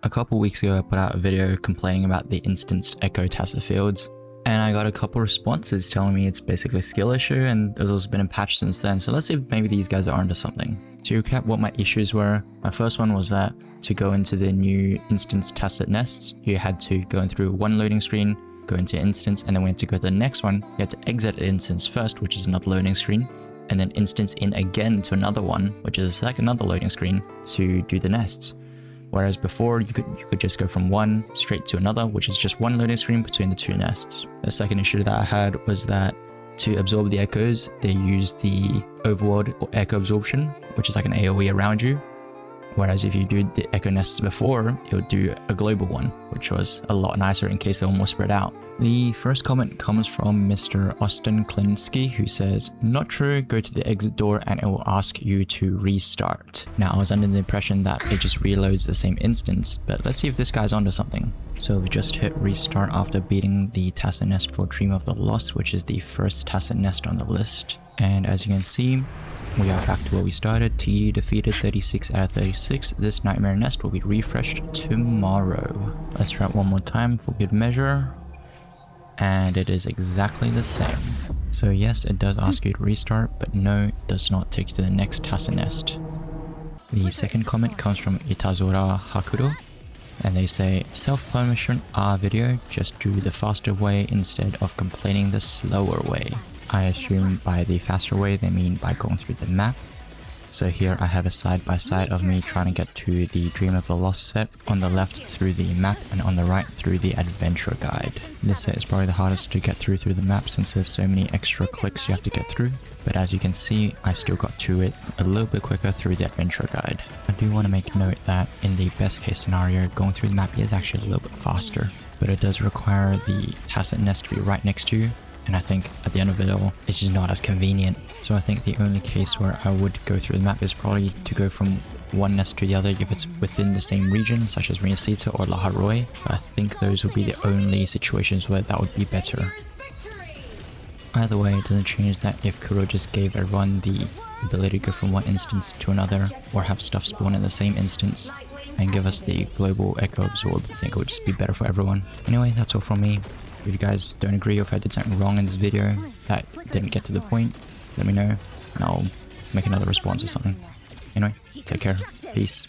A couple weeks ago I put out a video complaining about the instanced echo tacit fields, and I got a couple responses telling me it's basically a skill issue, and there's also been a patch since then, so let's see if maybe these guys are onto something. To recap what my issues were, my first one was that to go into the new instance tacit nests, you had to go in through one loading screen, go into instance, and then we had to go to the next one. You had to exit instance first, which is another loading screen, and then instance in again to another one, which is another loading screen, to do the nests. Whereas before, you could just go from one straight to another, which is just one loading screen between the two nests. The second issue that I had was that to absorb the echoes, they used the overworld or echo absorption, which is like an AoE around you. Whereas if you do the echo nests before, it would do a global one, which was a lot nicer in case they were more spread out. The first comment comes from Mr. Austin Klinsky, who says, "Not true, go to the exit door and it will ask you to restart." Now, I was under the impression that it just reloads the same instance, but let's see if this guy's onto something. So we just hit restart after beating the tacit nest for Dream of the Lost, which is the first tacit nest on the list. And as you can see, we are back to where we started. TD defeated 36 out of 36. This nightmare nest will be refreshed tomorrow. Let's try it one more time for good measure. And it is exactly the same. So yes, it does ask you to restart, but no, it does not take you to the next tacit nest. The second comment comes from Itazura Hakuro, and they say, "Self-permission video, just do the faster way instead of complaining the slower way." I assume by the faster way they mean by going through the map. So here I have a side-by-side of me trying to get to the Dream of the Lost set, on the left through the map and on the right through the adventure guide. This set is probably the hardest to get through the map since there's so many extra clicks you have to get through. But as you can see, I still got to it a little bit quicker through the adventure guide. I do want to make note that in the best case scenario, going through the map is actually a little bit faster, but it does require the tacit nest to be right next to you. And I think at the end of it all, it's just not as convenient. So I think the only case where I would go through the map is probably to go from one nest to the other if it's within the same region, such as Rinascita or Laharoi. But I think those would be the only situations where that would be better. Either way, it doesn't change that if Kuro just gave everyone the ability to go from one instance to another, or have stuff spawn in the same instance, and give us the global echo absorb, I think it would just be better for everyone. Anyway, that's all from me. If you guys don't agree, or if I did something wrong in this video that didn't get to the point, let me know and I'll make another response or something. Anyway, take care. Peace.